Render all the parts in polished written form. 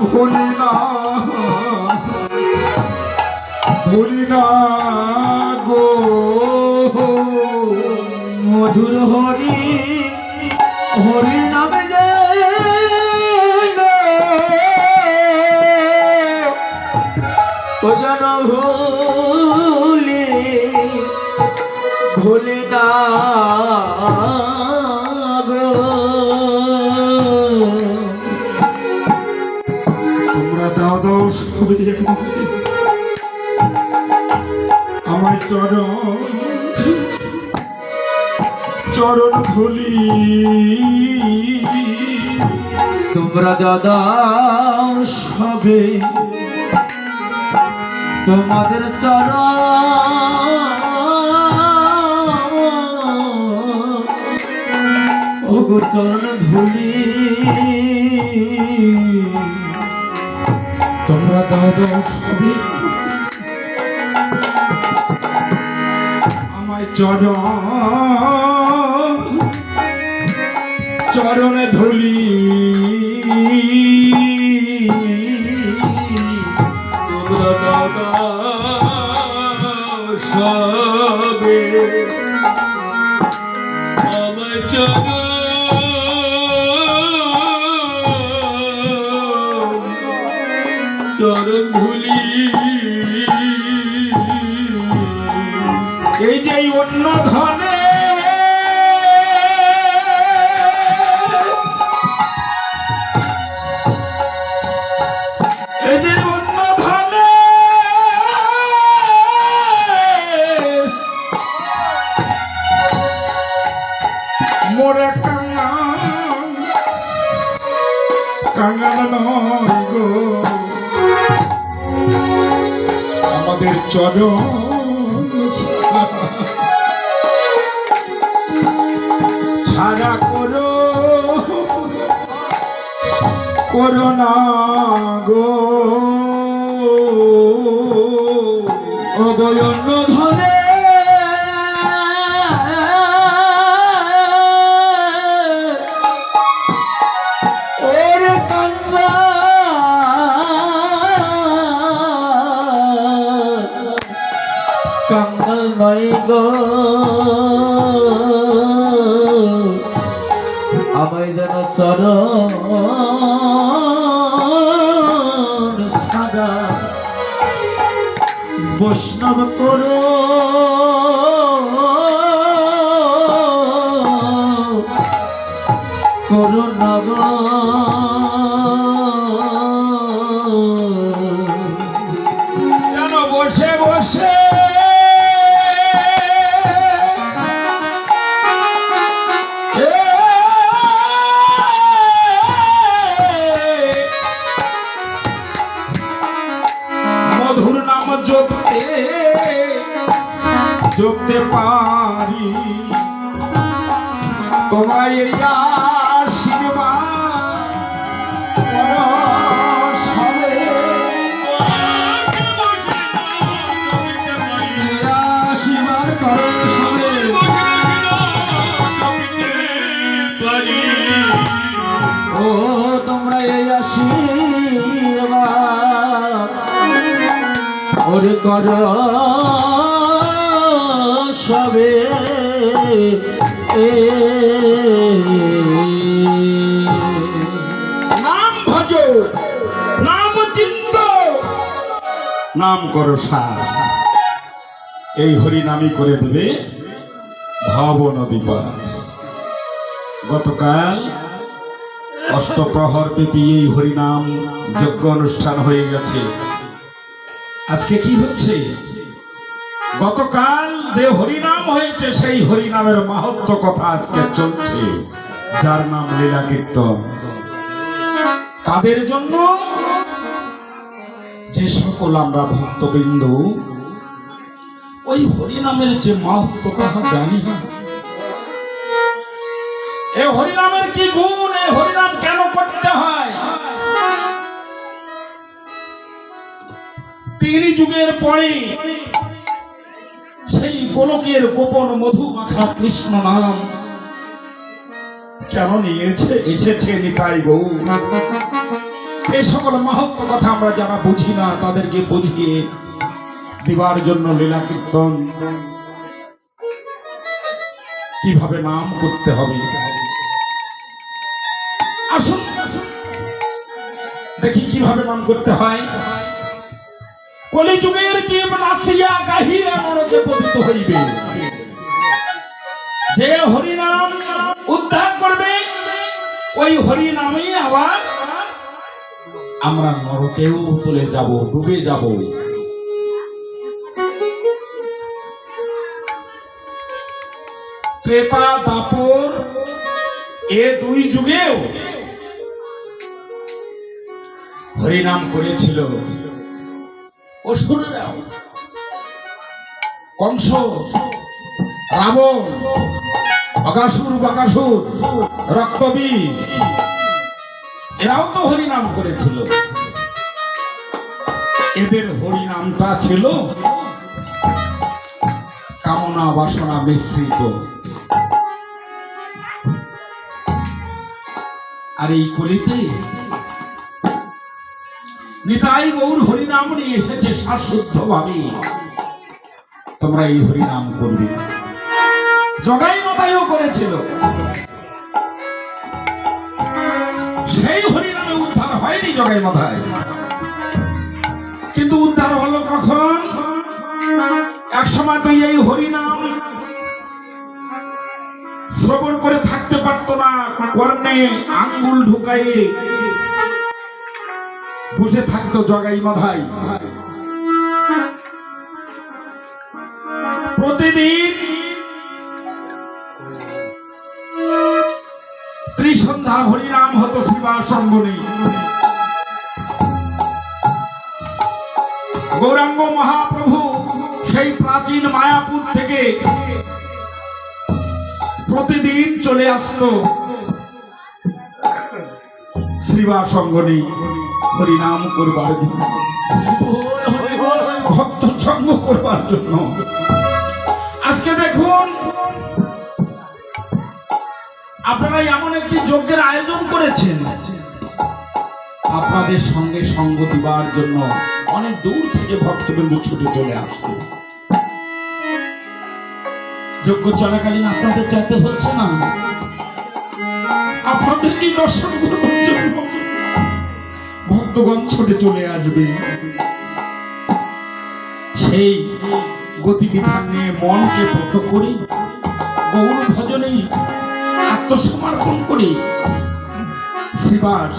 ভুলি না গো মধুর হরি হরি নামে যে ও জন ভুলি না গো। তোমরা দাও দাও সবে আমার চরণ ধুলি তোমরা দাদা সবে তোমাদের চরণ ধুলি তোমরা দাও দাও সবে আমায় চরণে ধুলি তোমরা দাদা সবে আমায় চরণ ধুলি। এই যে অন্য ধনে এই যে অন্য ধনে মোরে কাঙ্গাল নয় গো আমাদের চরণ ছাড়া করো না গো অবয়ন্য ধনে ওরে কাঙ্গা কাঙ্গাল নয় গো আমায় যেন চরণ সাদা বৈষ্ণব করো না গো। যেন বসে বসে মধুর নাম জপতে পারি তোমায় এই আশীর্বাদ করো সবে আশীর্বাদ করো সবে ও তোমরা এই আশীর্বাদ ওরে করো সবে নাম ভজো নাম চিন্ত নাম করো সার এই হরি নামই করে দেবে ভব নদী পার। গতকাল অষ্টপ্রহর ব্যাপী এই হরিনাম যজ্ঞ অনুষ্ঠান হয়ে গেছে। আজকে কি হচ্ছে? গতকাল যে হরিনাম হয়েছে সেই হরিনামের মাহাত্ম্য কথা আজকে চলছে, যার নাম লীলা কীর্তন। কাদের জন্য? যে সকল আমরা ভক্তবৃন্দ ওই হরিনামের যে মাহাত্ম্য তাহা জানি না। এই হরিনামের কি গুণ, এই হরিনাম কেন করতে হয়? তিন যুগের পরে সেই গোলকের গোপন মধু মাখা কৃষ্ণ নাম কেন নিয়েছে এসেছে নিতাই গৌর। এই সকল মাহাত্ম্য কথা আমরা যারা বুঝি না তাদেরকে বুঝিয়ে দিবার জন্য লীলা কীর্তন কিভাবে নাম করতে হবে। আসুন দেখি কিভাবে নাম করতে হয়। কলিযুগের জীব নাচিয়া গাহিয়া নরকে পতিত হইবে, যে হরিনাম উদ্ধার করবে ওই হরিনামে আবার আমরা নরকেও চলে যাব, ডুবে যাব। ত্রেতা দাপর এ দুই যুগেও হরিনাম করেছিল অসুররাও। কংস, রাবণ, অগাসুর, বাকাসুর, রক্তবীর এরাও তো হরিনাম করেছিল। এদের হরিনামটা ছিল কামনা বাসনা মিশ্রিত। আর এই কলিতে নিতাই গৌর হরিনাম নিয়ে এসেছে শাশ্বত ভাবে। তোমরা এই হরিনাম করবে। জগাই মাতাইও করেছিল, সেই হরিনামে উদ্ধার হয়নি জগাই মাতাই, কিন্তু উদ্ধার হলো কখন? এক সময় তো এই হরিনাম শ্রবণ করে থাকতে পারত না, কর্ণে আঙ্গুল ঢুকাইয়ে বসে থাকতো জগাই মাধাই। প্রতিদিন ত্রিসন্ধ্যা হরিনাম হতো শিবাসঙ্গনে। গৌরাঙ্গ মহাপ্রভু সেই প্রাচীন মায়াপুর থেকে প্রতিদিন চলে আসতো শ্রীবাসঙ্গনে হরিনাম করবার জন্য, ভক্ত সঙ্গ করবার জন্য। আজকে দেখুন আপনারা এমন একটি যজ্ঞের আয়োজন করেছেন, আপনাদের সঙ্গে সঙ্গ দিবার জন্য অনেক দূর থেকে ভক্তবৃন্দ ছুটে চলে আসছে। যজ্ঞ চলাকালীন আপনাদের যেতে হচ্ছে না, আপনাদেরকেই দর্শন করবার জন্য ভক্তগণ ছুটে চলে আসবে। সেই গতিবিধান নিয়ে মনকে ব্রত করে গৌর ভজনে আত্মসমর্পণ করে শ্রীবাস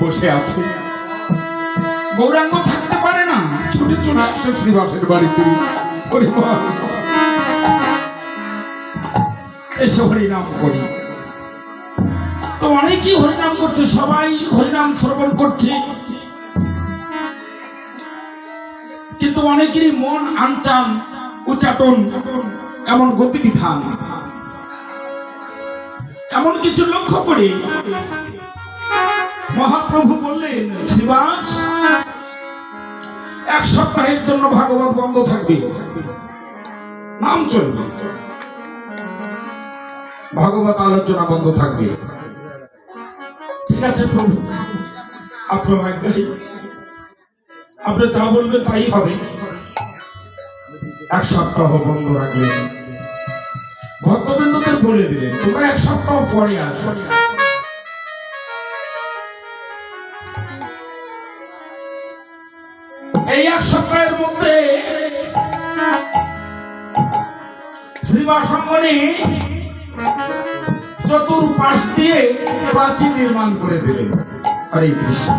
বসে আছে। গৌরাঙ্গ থাকতে পারে না, ছুটে চলে আসে শ্রীবাসের বাড়িতে। এসে হরিনাম করি। তো অনেকেই হরিনাম করছে, সবাই হরিনাম শ্রবণ করছে, কিন্তু অনেকেরই মন আনচান, উচ্চাটন, এমন গতিবিধান, এমন কিছু লক্ষ্য করে মহাপ্রভু বললেন, শ্রীবাস এক সপ্তাহের জন্য ভাগবত বন্ধ থাকবে, নাম চলবে, ভাগবত আলোচনা বন্ধ থাকবে। ঠিক আছে প্রভু, আপনার আজ্ঞায় আপনি যা বলবেন তাই হবে। এক সপ্তাহ বন্ধ রাখলেন, ভক্তবৃন্দদের বলে দিলেন তোমরা এক সপ্তাহ পরে আসো। এই এক সপ্তাহের মধ্যে শ্রীবাসঙ্গনে চতুর্পাশ দিয়ে প্রাচীর নির্মাণ করে দিলেন। হরে কৃষ্ণ।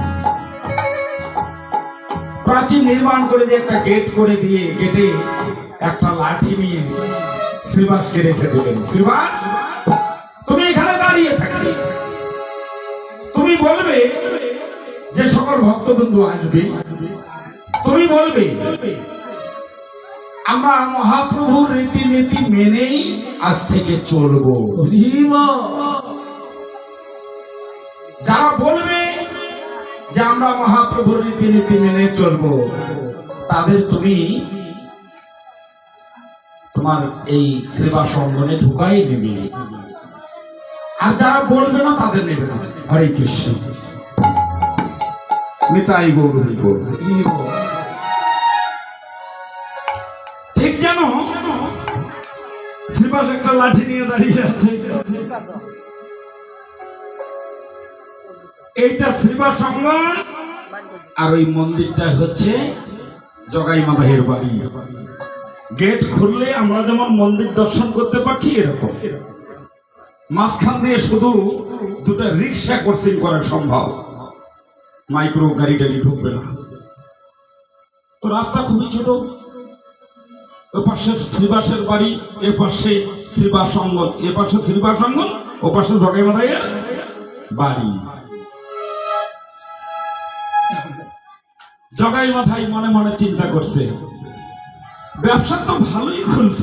প্রাচীর নির্মাণ করে দিয়ে একটা গেট করে দিয়ে গেটে একটা লাঠি নিয়ে শ্রীবাসকে রেখে দিলেন। শ্রীবাস তুমি এখানে দাঁড়িয়ে থাকবে, তুমি বলবে যে সকল ভক্তবৃন্দু আসবে, তুমি বলবে আমরা মহাপ্রভুর রীতিনীতি মেনেই আজ থেকে চলবো। যারা বলবে যে আমরা মহাপ্রভুর রীতিনীতি মেনে চলবো, তাদের তুমি তোমার এই সেবা সঙ্গনে ঢুকাই নেবে, আর যারা বলবে না তাদের নেবে না। হরে কৃষ্ণ। নিতাই গৌর হইব। ঠিক জানো শ্রীবাস একটা লাঠি নিয়ে দাঁড়িয়ে আছে, এইটা শ্রীবাস অঙ্গন, আর ওই মন্দিরটা হচ্ছে জগাই মাদাহের বাড়ি। গেট খুললে আমরা যেমন মন্দির দর্শন করতে পারছি, এরকম মাঝখান দিয়ে শুধু দুটা রিক্সা ক্রসিং করা সম্ভব, মাইক্রো গাড়ি টাড়ি ঢুকবে না। তো রাস্তা খুবই ছোট, ও পাশে শ্রীবাসের বাড়ি, এ পাশে শ্রীবাস অঙ্গন, এ পাশে শ্রীবাস অঙ্গন, ও পাশে জগাই মাদাহের বাড়ি। জগাই মাথায় মনে মনে চিন্তা করছে, ব্যবসা তো ভালোই খুলছ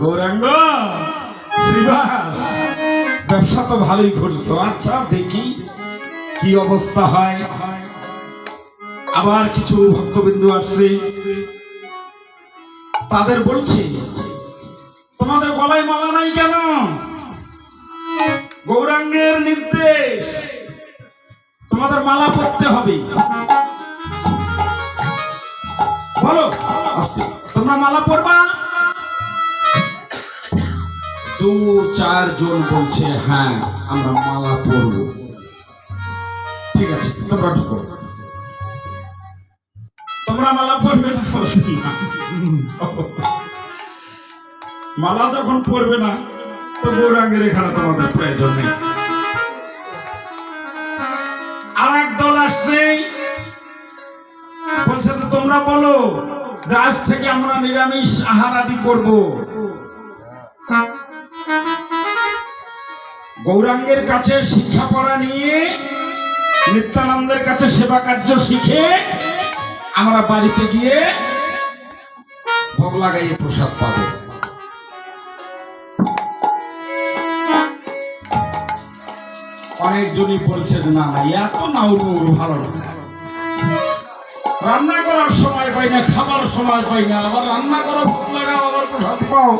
গৌরাঙ্গ, শ্রীবাস ব্যবসা তো ভালোই খুলছ, আচ্ছা দেখি কি অবস্থা হয়। আবার কিছু ভক্তবিন্দু আসছে, তাদের বলছে তোমাদের গলায় মালা নাই কেন? গৌরাঙ্গের নির্দেশ, তোমাদের মালা পরতে হবে। বলো তোমরা মালা পরবা? 2-4 জন বলছে হ্যাঁ আমরা মালা পরব। ঠিক আছে তোমরা ঢুকো। তোমরা মালা পরবে না? মালা যখন পরবে না তো গৌরাঙ্গের এখানে তোমাদের প্রয়োজন নেই। আর এক দল আসছে, বলছে তো তোমরা বলো যে আজ থেকে আমরা নিরামিষ আহার আদি করব। গৌরাঙ্গের কাছে শিক্ষা পড়া নিয়ে, নিত্যানন্দের কাছে সেবা কার্য শিখে আমরা বাড়িতে গিয়ে ভোগ লাগাইয়ে প্রসাদ পাবো। অনেকজনই বলছে না না এত নাউর ভালো না, রান্না করার সময় পাই না, খাবার সময় পাই না, আবার রান্না করা ভোগ লাগাও, আবার প্রসাদ পাও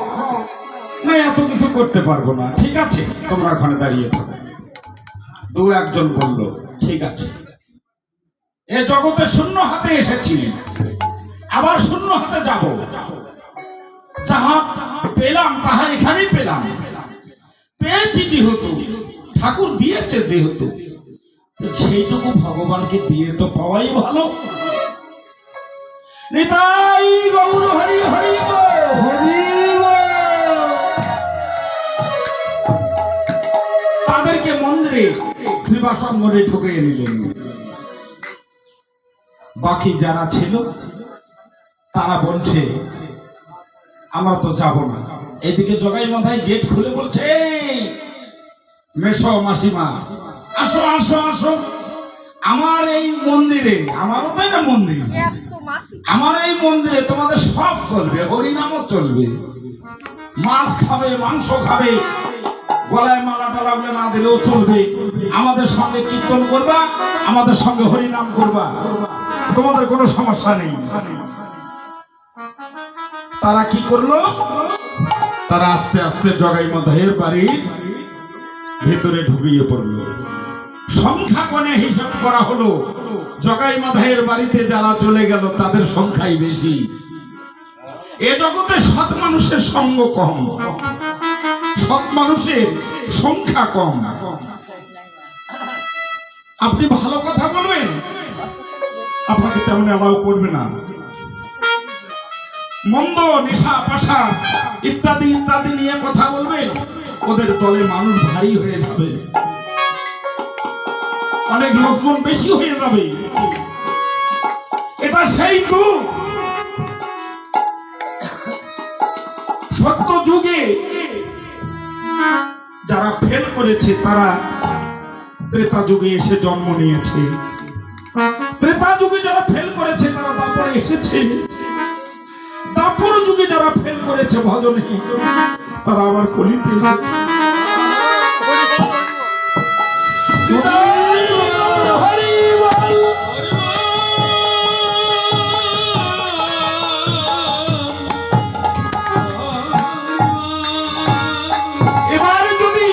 না, এত কিছু করতে পারবো না। ঠিক আছে তোমরা ওখানে দাঁড়িয়ে থাকো। 2-1 জন বলল ঠিক আছে, এ জগতে শূন্য হাতে এসেছি, আবার শূন্য হাতে যাব, যাহা পেলাম তাহা এখানেই পেলাম, পেয়েছি যেহেতু ঠাকুর দিয়েছে যেহেতু সেইটুকু ভগবানকে দিয়ে তো পাওয়াই ভালো। নিতাই গৌর হরি হরি হরি। তাদেরকে মন্দিরে শ্রীবাস অঙ্গনে ঢুকিয়ে নিলেন। বাকি যারা ছিল তারা বলছে আমরা তো যাব না। এদিকে জগাই মাথায় গেট খুলে বলছে মেশো মাসিমা আসো আসো আসো, আমার এই মন্দিরে, আমারও তাই না মন্দির, আমার এই মন্দিরে তোমাদের সব চলবে, হরিনামও চলবে, মাছ খাবে, মাংস খাবে, গলায় মালা টালা বলে না দিলেও চলবে, আমাদের সঙ্গে কীর্তন করবা, আমাদের সঙ্গে হরিনাম করবা, তোমাদের কোনো সমস্যা নেই। তারা কি করলো? তারা আস্তে আস্তে জগাই মাদাহের বাড়ির ভেতরে ঢুকিয়ে পড়লো। সংখ্যা কোণে হিসাব করা হলো, জগাই মাদাহের বাড়িতে যারা চলে গেল তাদের সংখ্যাই বেশি। এ জগতে সৎ মানুষের সঙ্গ কম, সৎ মানুষের সংখ্যা কম। আপনি ভালো কথা বলবেন, আপনাকে তেমন অ্যালাউ করবে না। মন্দ, নেশা, পাশা ইত্যাদি ইত্যাদি নিয়ে কথা বলবেন, ওদের দলে মানুষ ভারী হয়ে যাবে, অনেক লোকজন বেশি হয়ে যাবে। এটা সেই যুগ, সত্য যুগে যারা ফেল করেছে তারা ত্রেতা যুগে এসে জন্ম নিয়েছে, ত্রেতা যুগে যারা ফেল করেছে তারা দাপরে এসেছে, দাপর যুগে যারা ফেল করেছে ভজনে তারা আবার কলিতে এসেছে। এবার যদি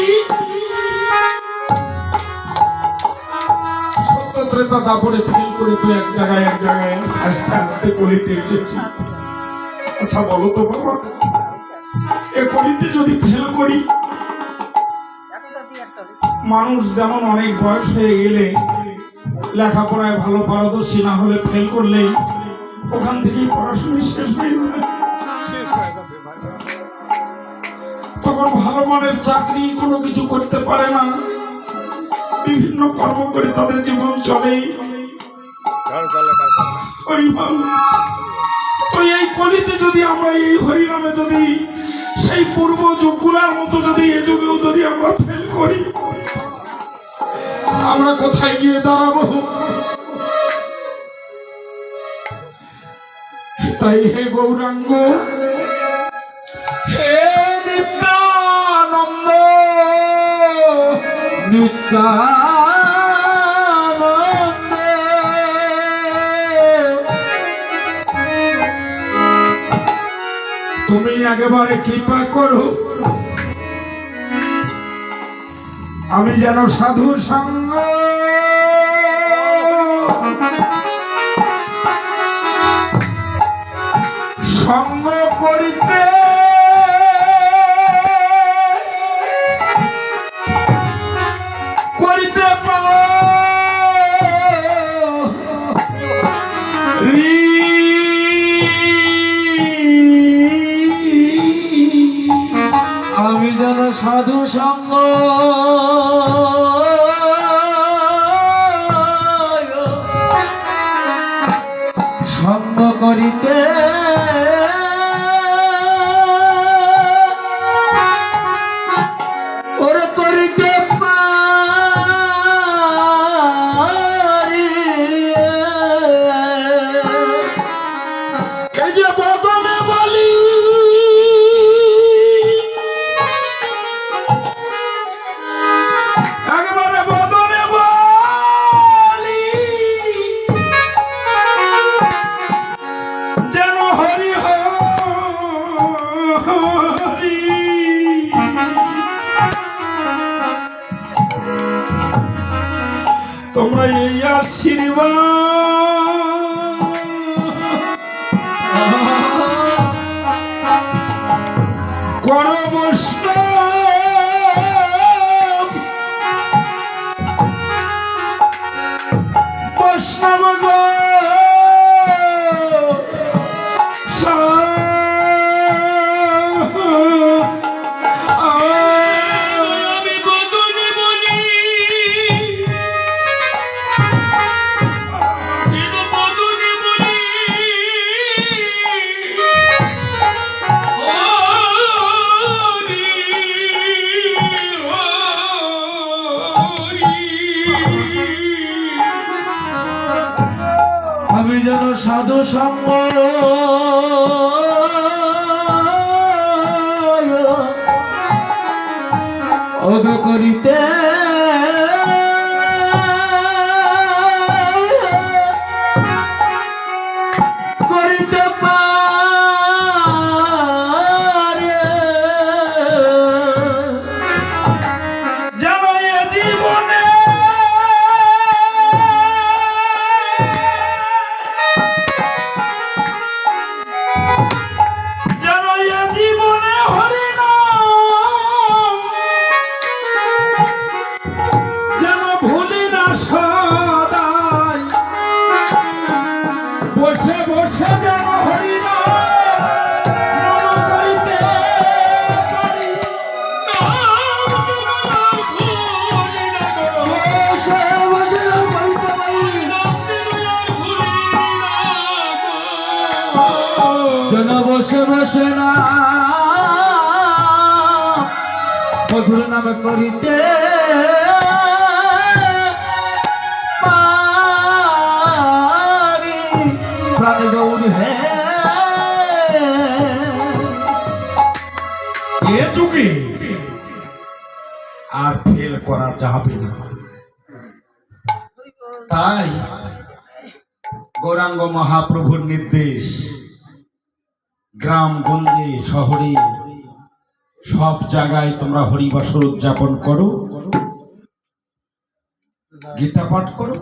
সত্য তা দাপড়ে ফেল করে তো এক জায়গায় আস্তে আস্তে কলিতে এসেছি। আচ্ছা বলো তো বাবা, এ কলিতে যদি ফেল করি, মানুষ যেমন অনেক বয়স হয়ে গেলে লেখাপড়ায় ভালো পারদর্শী না হলে ফেল করলেই ওখান থেকেই পড়াশোনা শেষ হয়ে যায়। তখন ভালো মানের চাকরি কোনো কিছু করতে পারে না, বিভিন্ন কর্ম করে তাদের জীবন চলে। তো এই কলিতে যদি আমরা এই হরিনামে যদি সেই পূর্ব যুগগুলার মতো যদি এ যুগেও যদি আমরা ফেল করি, আমরা কোথায় গিয়ে দাঁড়াবো? তাই হে গৌরাঙ্গ, হে নিত্যানন্দ, নিত্যানন্দ তুমি একেবারে কৃপা করো, আমি যেন সাধু সঙ্গ সঙ্গ করিতে করিতে পারি। আমি যেন সাধু সঙ্গ সঙ্গ করিতে ওরে করিতে পারি। এই যে বদনে বলি, একেবারে বদনে বলি, যেন হরি হরি। তোমরা এই আশীর্বাদ করো বৈষ্ণব, বৈষ্ণব গো আমি বদনে বলি, বদনে বলি, আমি যেন সাধু সঙ্গ ওগ করিতে করিতে পারি। যেন এ জীবনে যেন এ জীবনে হরিনাম যেন ভুলি না সদাই, বসে বসে যেন হরিনাম করিতে পারি। বসে বসে বলতে পারি। যেন বসে বসে না মধুর নামে করিতে পারি। প্রাণ গৌর হে এ যুগে আর ফেল করা যাবে না। তাই গৌরাঙ্গ মহাপ্রভুর নির্দেশ, গ্রাম গঞ্জে শহরে সব জায়গায় তোমরা হরিবাসর উদযাপন করো, গীতা পাঠ করো,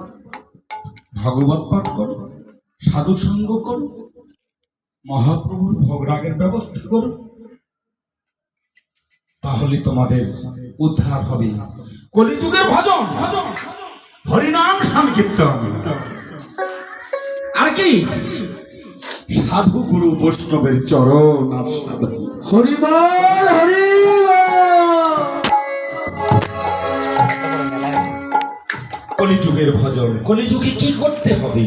ভাগবত পাঠ করো, সাধু সঙ্গ করো, মহাপ্রভুর ভোগরাগের ব্যবস্থা করো, তাহলে তোমাদের উদ্ধার হবে। কলিযুগের ভজন, হরিনাম সংকীর্তন, আর কি সাধু গুরু বৈষ্ণবের চরণ আস্বাদন। হরিবল হরিবল। কলিযুগের ভজন, কলিযুগে কি করতে হবে?